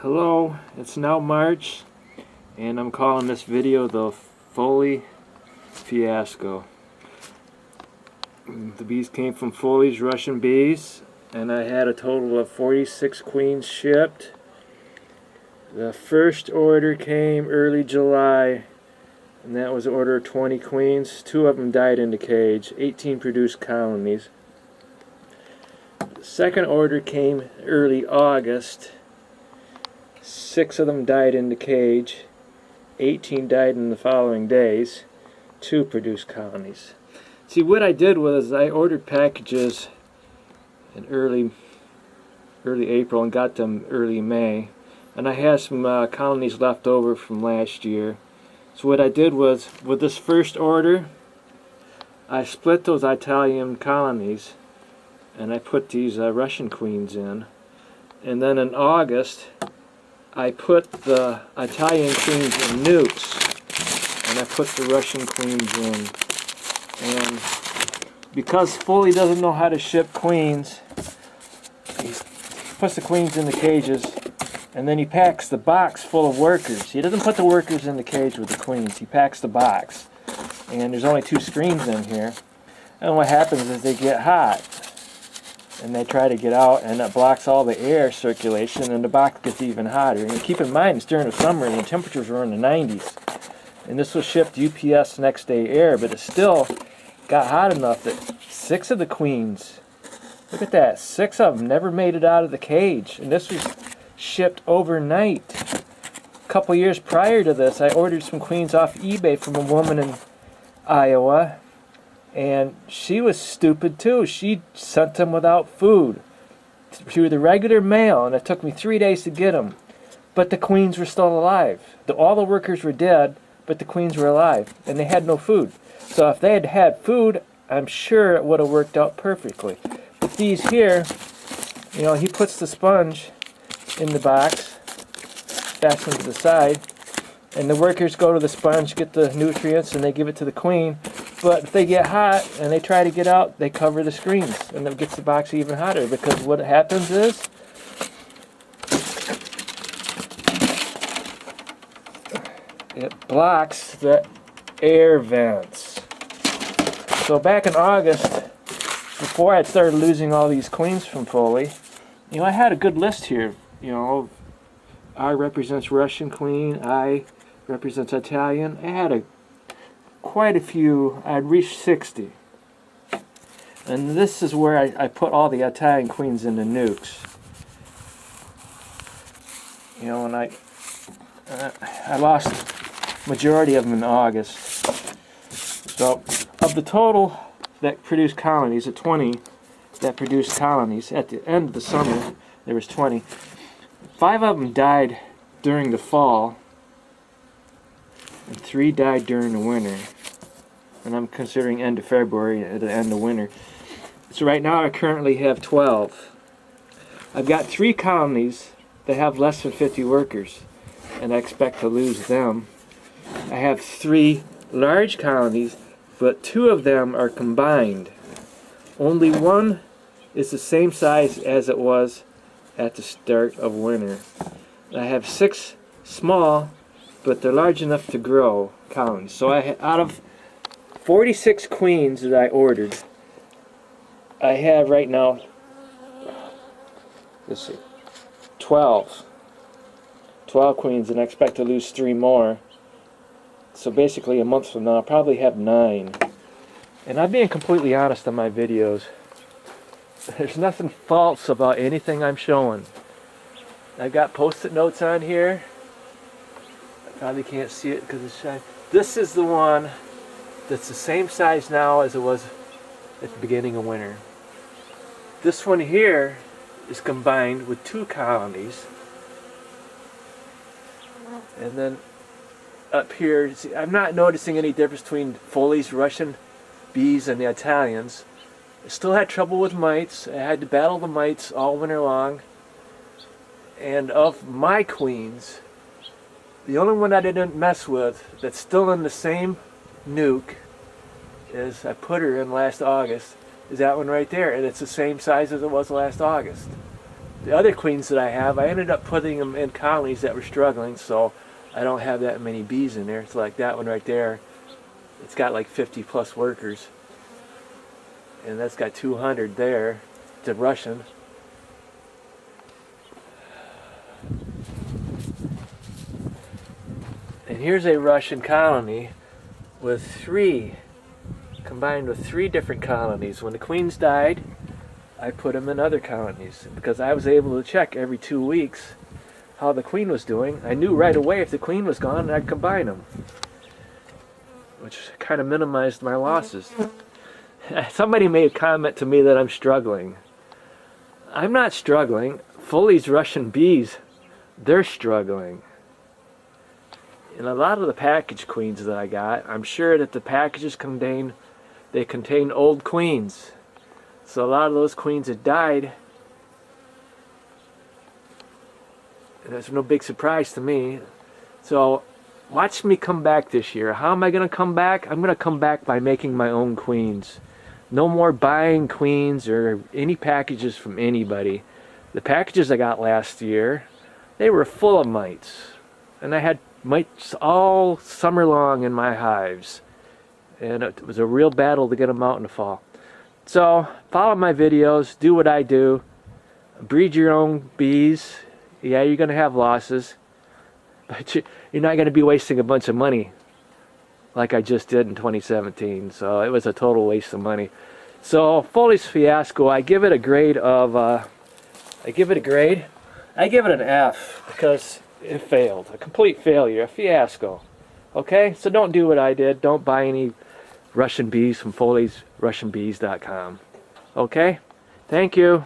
Hello, it's now March, and I'm calling this video the Foley Fiasco. The bees came from Foley's Russian bees, and I had a total of 46 queens shipped. The first order came early July, and that was an order of 20 queens. 2 of them died in the cage, 18 produced colonies. The second order came early August. 6 of them died in the cage, 18 died in the following days, 2 produced colonies. See, what I did was I ordered packages in early April and got them early May, and I had some colonies left over from last year. So what I did was, with this first order, I split those Italian colonies and I put these Russian queens in, and then in August I put the Italian queens in nukes, and I put the Russian queens in. And because Foley doesn't know how to ship queens, he puts the queens in the cages, and then he packs the box full of workers. He doesn't put the workers in the cage with the queens. He packs the box. And there's only 2 screens in here. And what happens is they get hot, and they try to get out, and it blocks all the air circulation, and the box gets even hotter. And keep in mind, it's during the summer, and the temperatures were in the 90s. And this was shipped UPS next day air, but it still got hot enough that 6 of the queens, look at that, 6 of them never made it out of the cage. And this was shipped overnight. A couple years prior to this, I ordered some queens off eBay from a woman in Iowa. And she was stupid too. She sent them without food through the regular mail, and it took me 3 days to get them. But the queens were still alive. All the workers were dead, but the queens were alive, and they had no food. So if they had had food, I'm sure it would have worked out perfectly. But these here, you know, he puts the sponge in the box, fastened to the side, and the workers go to the sponge, get the nutrients, and they give it to the queen. But if they get hot and they try to get out, they cover the screens, and it gets the box even hotter, because what happens is it blocks the air vents. So back in August, before I started losing all these queens from Foley, you know, I had a good list here. You know, R represents Russian queen, I represents Italian. I had quite a few. I'd reached 60. And this is where I put all the Italian queens into nukes. You know, and I lost majority of them in August. So of the total that produced colonies, the 20 that produced colonies, at the end of the summer there was 20. 5 of them died during the fall, and 3 died during the winter. And I'm considering end of February at the end of winter. So right now I currently have 12. I've got 3 colonies that have less than 50 workers, and I expect to lose them. I have 3 large colonies, but 2 of them are combined. Only 1 is the same size as it was at the start of winter. I have 6 small, but they're large enough to grow colonies. So out of 46 queens that I ordered, I have right now, let's see, 12 queens, and I expect to lose 3 more. So basically a month from now I'll probably have 9. And I'm being completely honest on my videos. There's nothing false about anything I'm showing. I've got post-it notes on here. I probably can't see it because it's shiny. This is the one that's the same size now as it was at the beginning of winter. This one here is combined with 2 colonies. And then up here, see, I'm not noticing any difference between Foley's Russian bees and the Italians. I still had trouble with mites. I had to battle the mites all winter long. And of my queens, the only one I didn't mess with that's still in the same nuke is, I put her in last August, is that one right there, and it's the same size as it was last August. the other queens that I have, I ended up putting them in colonies that were struggling, so I don't have that many bees in there. It's like that one right there. It's got like 50 plus workers. And that's got 200 there. It's a Russian. And here's a Russian colony with combined with three different colonies. When the queens died, I put them in other colonies because I was able to check every 2 weeks how the queen was doing. I knew right away if the queen was gone, I'd combine them, which kind of minimized my losses. Somebody made a comment to me that I'm struggling. I'm not struggling. Foley's Russian bees, they're struggling. And a lot of the package queens that I got, I'm sure that the packages contain old queens. So a lot of those queens had died. And that's no big surprise to me. So watch me come back this year. How am I going to come back? I'm going to come back by making my own queens. No more buying queens or any packages from anybody. The packages I got last year, they were full of mites. And I had mites all summer long in my hives. And it was a real battle to get them out in the fall. So follow my videos, do what I do, breed your own bees. Yeah, you're going to have losses, but you're not going to be wasting a bunch of money like I just did in 2017. So it was a total waste of money. So Foley Fiasco, I give it a grade of, I give it an F because it failed, a complete failure, a fiasco. Okay, so don't do what I did. Don't buy any Russian bees from Foley'sRussianBees.com. Okay, thank you.